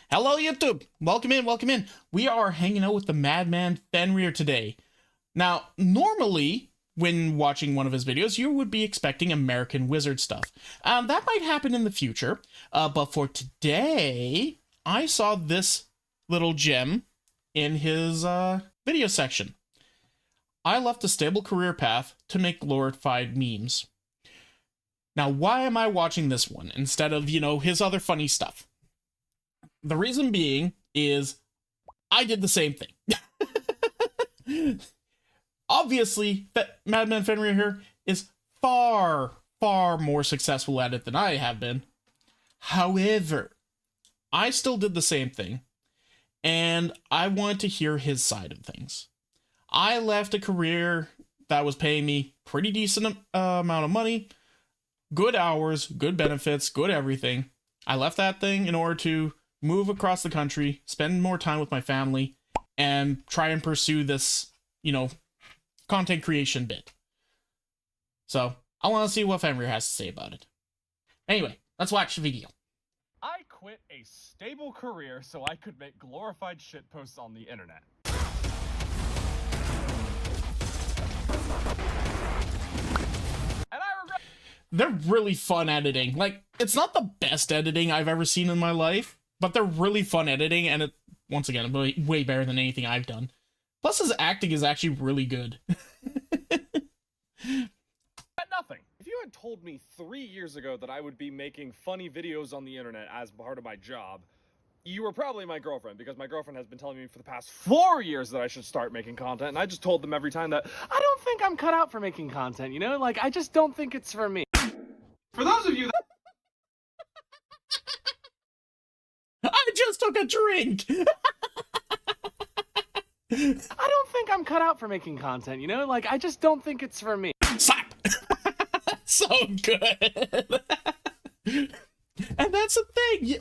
Hello, YouTube. Welcome in, welcome in. We are hanging out with the madman Ben Reer today. Now, normally, when watching one of his videos, you would be expecting American Wizard stuff. That might happen in the future, but for today, I saw this little gem in his video section. I left a stable career path to make glorified memes. Now, why am I watching this one instead of, his other funny stuff? The reason being is I did the same thing. Obviously, Madman Fenrir here is far, far more successful at it than I have been. However, I still did the same thing, and I wanted to hear his side of things. I left a career that was paying me pretty decent amount of money, good hours, good benefits, good everything. I left that thing in order to move across the country, spend more time with my family, and try and pursue this, content creation bit. So, I want to see what Fenrir has to say about it. Anyway, let's watch the video. I quit a stable career so I could make glorified shitposts on the internet. And I regret. They're really fun editing. Like, it's not the best editing I've ever seen in my life, but they're really fun editing, and it, once again, way better than anything I've done. Plus, his acting is actually really good. Nothing. If you had told me 3 years ago that I would be making funny videos on the internet as part of my job, you were probably my girlfriend, because my girlfriend has been telling me for the past 4 years that I should start making content, and I just told them every time that I don't think I'm cut out for making content, Like, I just don't think it's for me. For those of you that... I just took a drink! I don't think I'm cut out for making content, Like, I just don't think it's for me. Slap! So good! And that's the thing,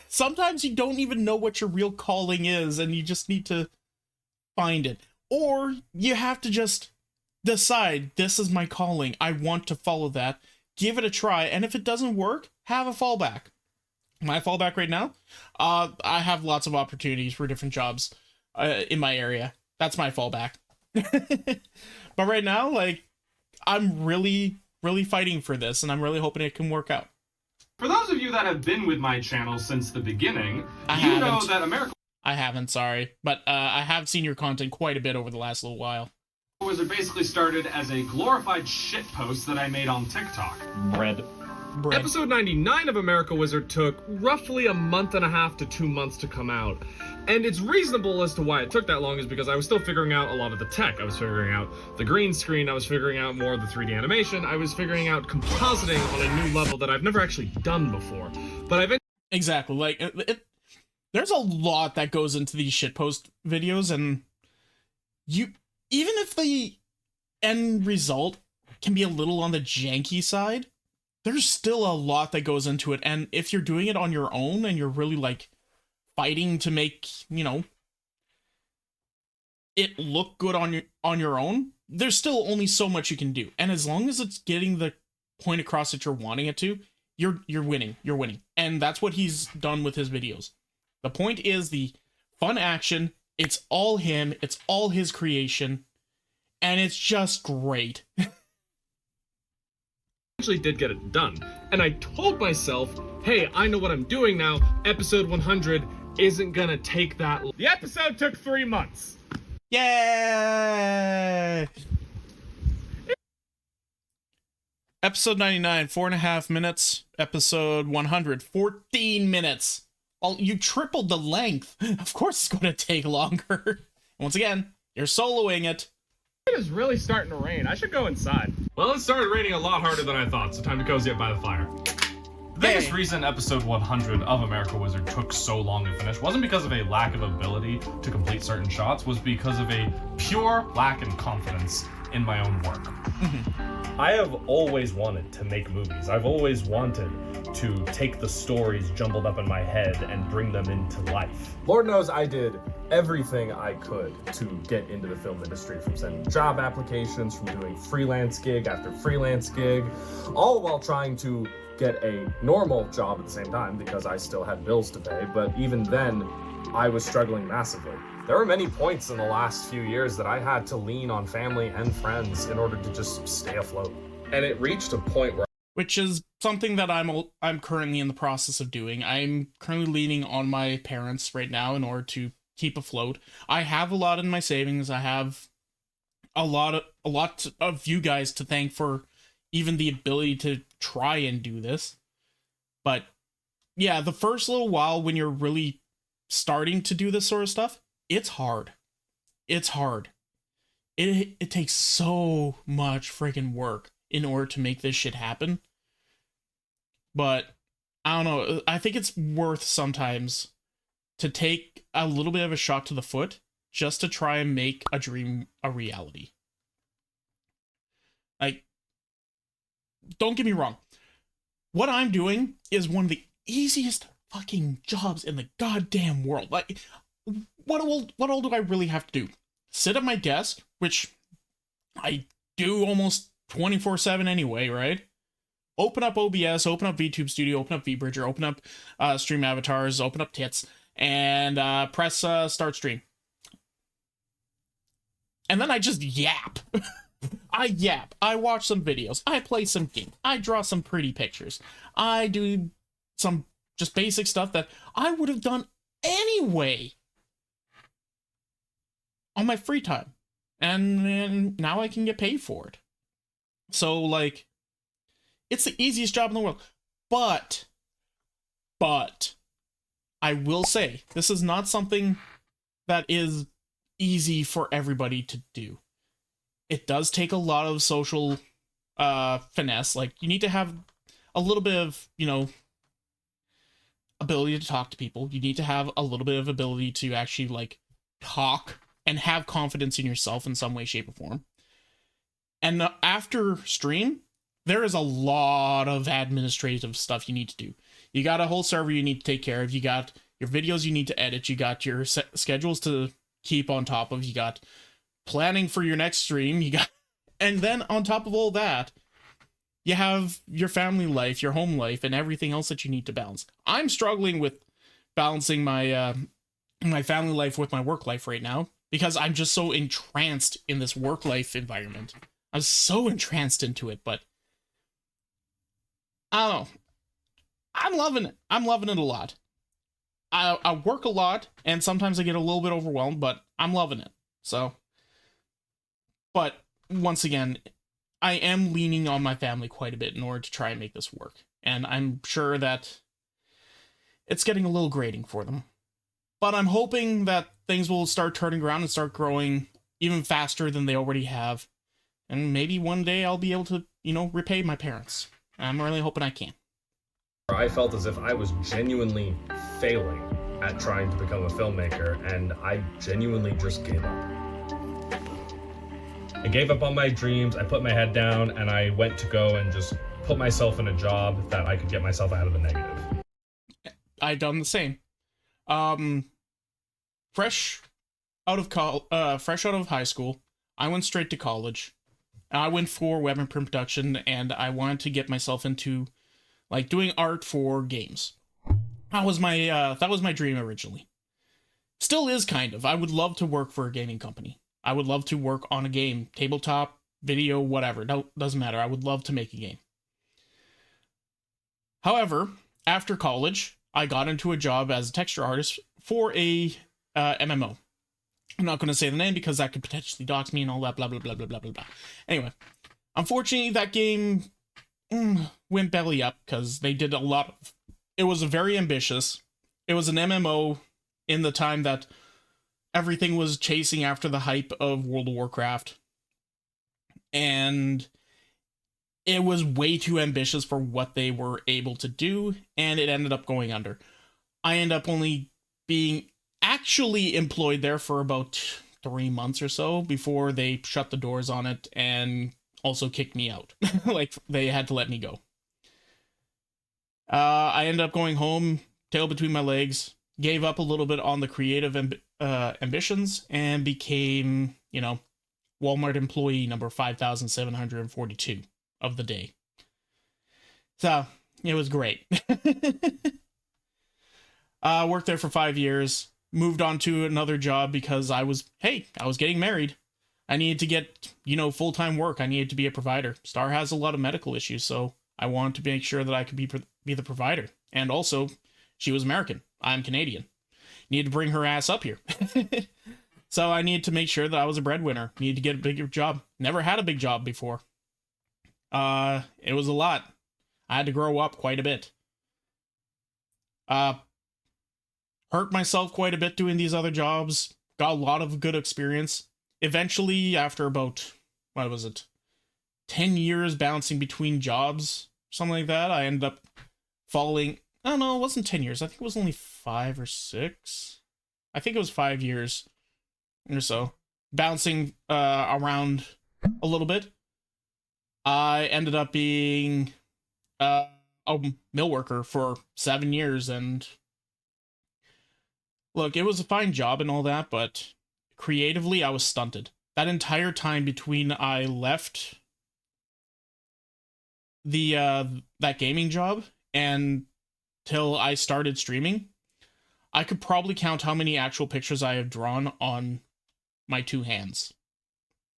sometimes you don't even know what your real calling is, and you just need to find it. Or you have to just decide, this is my calling, I want to follow that, give it a try, and if it doesn't work, have a fallback. My fallback right now, I have lots of opportunities for different jobs in my area. That's my fallback. But right now, I'm really, really fighting for this, and I'm really hoping it can work out. For those of you that have been with my channel since the beginning, you know that American I haven't, sorry. But I have seen your content quite a bit over the last little while. Wizard basically started as a glorified shitpost that I made on TikTok. Bread. Episode 99 of America Wizard took roughly a month and a half to 2 months to come out. And it's reasonable as to why it took that long is because I was still figuring out a lot of the tech. I was figuring out the green screen, I was figuring out more of the 3D animation, I was figuring out compositing on a new level that I've never actually done before. But I've Exactly, there's a lot that goes into these shitpost videos, and even if the end result can be a little on the janky side, there's still a lot that goes into it, and if you're doing it on your own and you're really fighting to make it look good on your own, there's still only so much you can do, and as long as it's getting the point across that you're wanting it to, you're winning, and that's what he's done with his videos. The point is the fun action, it's all him, it's all his creation, and it's just great. Actually did get it done, and I told myself, hey, I know what I'm doing now, episode 100 isn't gonna take that long. The episode took 3 months. Yay! Episode 99, 4.5 minutes. Episode 100, 14 minutes. You tripled the length. Of course it's gonna take longer. Once again, you're soloing it. It is really starting to rain. I should go inside. Well, it started raining a lot harder than I thought, so time to cozy up by the fire. The biggest reason episode 100 of America Wizard took so long to finish wasn't because of a lack of ability to complete certain shots, was because of a pure lack in confidence in my own work. I have always wanted to make movies. I've always wanted to take the stories jumbled up in my head and bring them into life. Lord knows I did everything I could to get into the film industry, from sending job applications, from doing freelance gig after freelance gig, all while trying to get a normal job at the same time because I still had bills to pay, but even then, I was struggling massively. There were many points in the last few years that I had to lean on family and friends in order to just stay afloat. And it reached a point where, which is something that I'm currently in the process of doing. I'm currently leaning on my parents right now in order to keep afloat. I have a lot in my savings. I have a lot of you guys to thank for even the ability to try and do this. But yeah, the first little while when you're really starting to do this sort of stuff, it's hard. It's hard. It takes so much freaking work in order to make this shit happen. But I don't know. I think it's worth sometimes to take a little bit of a shot to the foot just to try and make a dream a reality. Like, don't get me wrong. What I'm doing is one of the easiest fucking jobs in the goddamn world. Like, what all do I really have to do? Sit at my desk, which I do almost 24/7 anyway, right? Open up OBS, open up Vtube Studio, open up VBridger, open up Stream Avatars, open up Tits, and press Start Stream. And then I just yap. I yap. I watch some videos. I play some games. I draw some pretty pictures. I do some just basic stuff that I would have done anyway on my free time. And now I can get paid for it. So, like, it's the easiest job in the world. But, I will say, this is not something that is easy for everybody to do. It does take a lot of social finesse. Like, you need to have a little bit of, ability to talk to people. You need to have a little bit of ability to actually, like, talk and have confidence in yourself in some way, shape, or form. And after stream, there is a lot of administrative stuff you need to do. You got a whole server you need to take care of. You got your videos you need to edit. You got your schedules to keep on top of. You got planning for your next stream. And then on top of all that, you have your family life, your home life, and everything else that you need to balance. I'm struggling with balancing my my family life with my work life right now because I'm just so entranced in this work life environment. I'm so entranced into it, but I don't know. I'm loving it. I'm loving it a lot. I work a lot, and sometimes I get a little bit overwhelmed, but I'm loving it. So, but once again, I am leaning on my family quite a bit in order to try and make this work. And I'm sure that it's getting a little grating for them. But I'm hoping that things will start turning around and start growing even faster than they already have. And maybe one day I'll be able to, repay my parents. I'm really hoping I can. I felt as if I was genuinely failing at trying to become a filmmaker, and I genuinely just gave up. I gave up on my dreams, I put my head down, and I went to go and just put myself in a job that I could get myself out of the negative. I've done the same. Fresh out of high school, I went straight to college. I went for web and print production, and I wanted to get myself into, like, doing art for games. That was my dream originally. Still is, kind of. I would love to work for a gaming company. I would love to work on a game, tabletop, video, whatever. No, doesn't matter. I would love to make a game. However, after college, I got into a job as a texture artist for a MMO. I'm not going to say the name because that could potentially dox me and all that, blah, blah, blah, blah, blah, blah, blah. Anyway, unfortunately, that game went belly up because they did a lot of... It was very ambitious. It was an MMO in the time that everything was chasing after the hype of World of Warcraft. And it was way too ambitious for what they were able to do, and it ended up going under. I ended up only being actually employed there for about 3 months or so before they shut the doors on it and also kicked me out. Like, they had to let me go. I ended up going home, tail between my legs, gave up a little bit on the creative ambitions, and became, Walmart employee number 5,742 of the day. So, It was great. Worked there for 5 years, moved on to another job because I was getting married. I needed to get, full-time work. I needed to be a provider. Star has a lot of medical issues, so I wanted to make sure that I could be the provider. And also, she was American. I'm Canadian. Needed to bring her ass up here. So I needed to make sure that I was a breadwinner. Needed to get a bigger job. Never had a big job before. It was a lot. I had to grow up quite a bit. Hurt myself quite a bit doing these other jobs. Got a lot of good experience. Eventually, after about, 10 years bouncing between jobs, something like that, I ended up falling. Oh no, it wasn't 10 years. I think it was only 5 or 6. I think it was 5 years or so. Bouncing around a little bit. I ended up being a mill worker for 7 years, and look, it was a fine job and all that, but creatively, I was stunted. That entire time between I left that gaming job and till I started streaming, I could probably count how many actual pictures I have drawn on my 2 hands.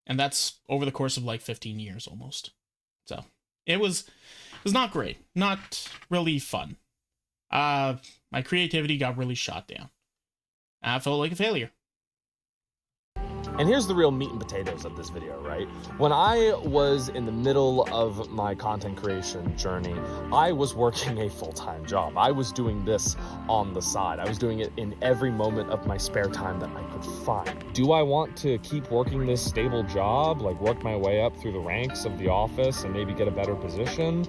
And that's over the course of like 15 years almost. So it was not great. Not really fun. My creativity got really shot down. I felt like a failure. And here's the real meat and potatoes of this video, right? When I was in the middle of my content creation journey, I was working a full-time job. I was doing this on the side. I was doing it in every moment of my spare time that I could find. Do I want to keep working this stable job, like work my way up through the ranks of the office and maybe get a better position?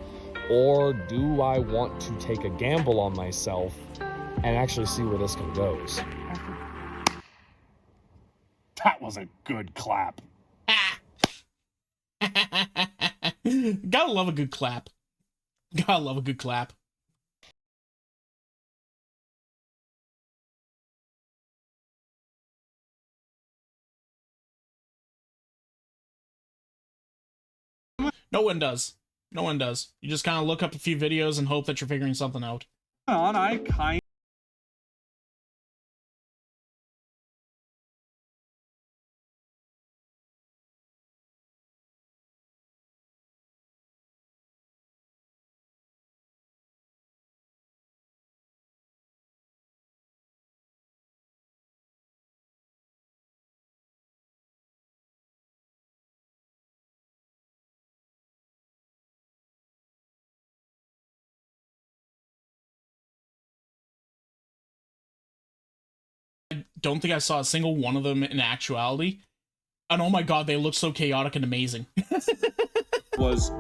Or do I want to take a gamble on myself and actually see where this one goes? That was a good clap. Gotta love a good clap. Gotta love a good clap. No one does. No one does. You just kind of look up a few videos and hope that you're figuring something out. I kind don't think I saw a single one of them in actuality. And oh my god, they look so chaotic and amazing. was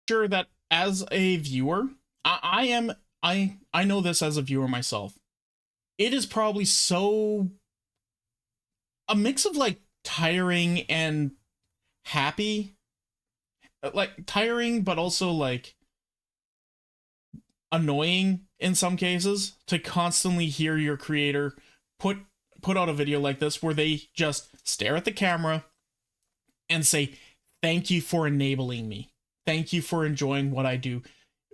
Sure that as a viewer, I know this as a viewer myself. It is probably so a mix of like tiring and happy. Like tiring, but also like annoying in some cases to constantly hear your creator put out a video like this where they just stare at the camera and say, "Thank you for enabling me. Thank you for enjoying what I do.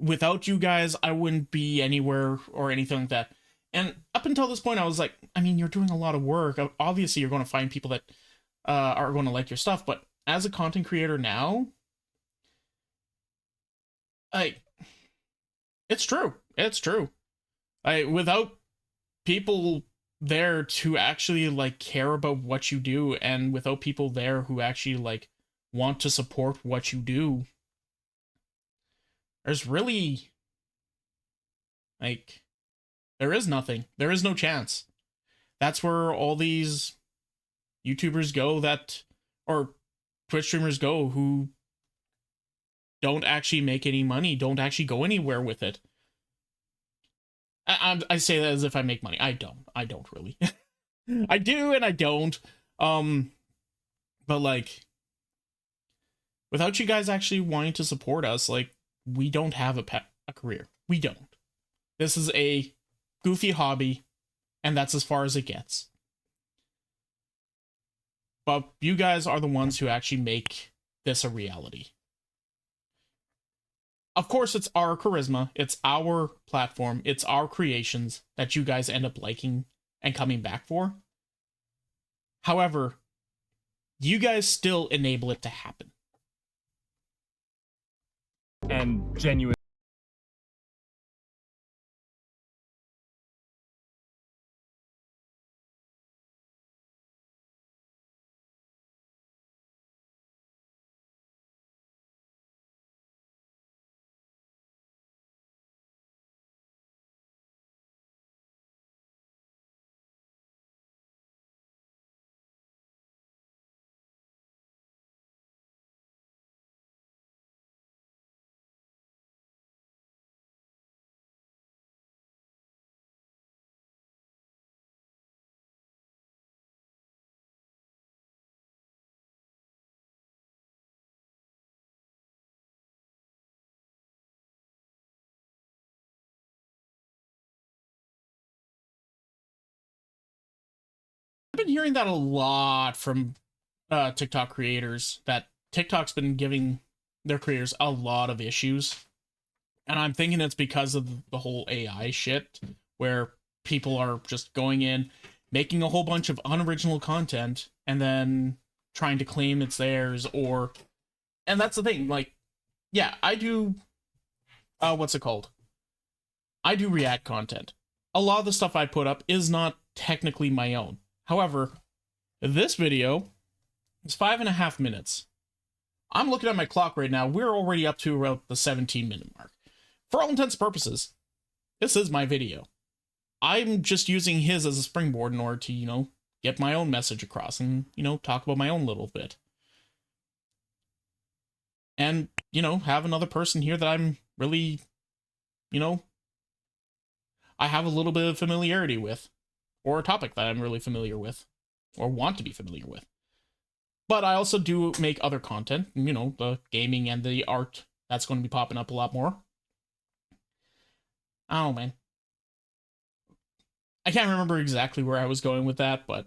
Without you guys, I wouldn't be anywhere," or anything like that. And up until this point, I was like, I mean, you're doing a lot of work. Obviously, you're going to find people that are going to like your stuff. But as a content creator now, it's true. It's true. Without people there to actually like care about what you do, and without people there who actually like want to support what you do, there's really like there is nothing. There is no chance. That's where all these YouTubers go or Twitch streamers go who don't actually make any money, don't actually go anywhere with it. I say that as if I make money. I don't really. I do and I don't. But like, without you guys actually wanting to support us, like, we don't have a career. We don't. This is a goofy hobby, and that's as far as it gets. But you guys are the ones who actually make this a reality. Of course, it's our charisma, it's our platform, it's our creations that you guys end up liking and coming back for. However, you guys still enable it to happen. And genuine. I've been hearing that a lot from TikTok creators, that TikTok's been giving their creators a lot of issues. And I'm thinking it's because of the whole AI shit, where people are just going in, making a whole bunch of unoriginal content, and then trying to claim it's theirs, or... And that's the thing, like, yeah, I do... what's it called? I do React content. A lot of the stuff I put up is not technically my own. However, this video is 5.5 minutes. I'm looking at my clock right now. We're already up to about the 17-minute mark. For all intents and purposes, this is my video. I'm just using his as a springboard in order to, you know, get my own message across and, you know, talk about my own little bit. And, you know, have another person here that I'm really, you know, I have a little bit of familiarity with. Or a topic that I'm really familiar with. Or want to be familiar with. But I also do make other content. You know, the gaming and the art. That's going to be popping up a lot more. Oh, man. I can't remember exactly where I was going with that, but...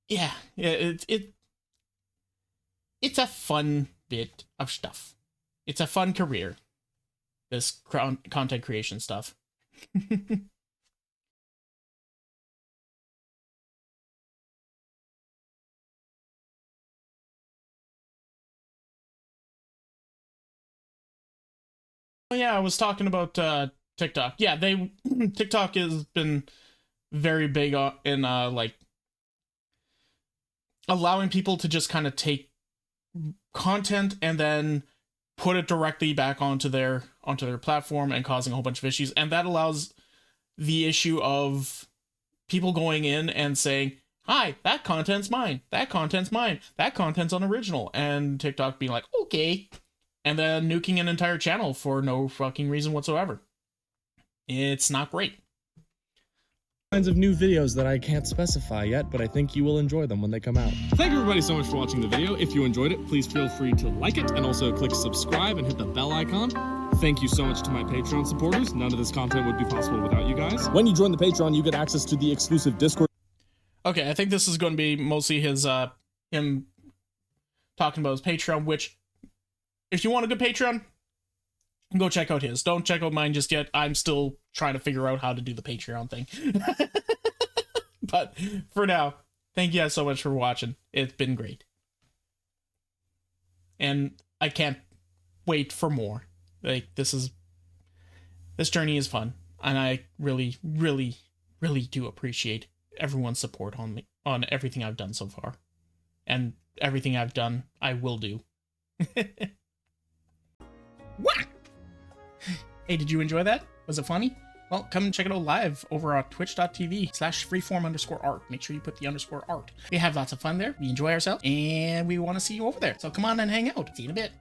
Yeah, it's a fun bit of stuff. It's a fun career. This content creation stuff. Oh yeah, I was talking about TikTok. Yeah, TikTok has been very big in like allowing people to just kind of take content and then put it directly back onto their platform and causing a whole bunch of issues. And that allows the issue of people going in and saying, "Hi, that content's mine. That content's mine. That content's unoriginal." And TikTok being like, "Okay." And then nuking an entire channel for no fucking reason whatsoever. It's not great. Kinds of new videos that I can't specify yet, but I think you will enjoy them when they come out. Thank you everybody so much for watching the video. If you enjoyed it, please feel free to like it and also click subscribe and hit the bell icon. Thank you so much to my Patreon supporters. None of this content would be possible without you guys. When you join the Patreon, you get access to the exclusive Discord. Okay, I think this is going to be mostly his him talking about his Patreon, which, if you want a good Patreon, go check out his. Don't check out mine just yet. I'm still trying to figure out how to do the Patreon thing. But for now, thank you guys so much for watching. It's been great. And I can't wait for more. Like, this journey is fun. And I really, really, really do appreciate everyone's support on me, on everything I've done so far. And everything I've done, I will do. What? Hey, did you enjoy that? Was it funny? Well, come and check it out live over on twitch.tv/freeform_art. Make sure you put the _art. We have lots of fun there. We enjoy ourselves, and we want to see you over there. So come on and hang out. See you in a bit.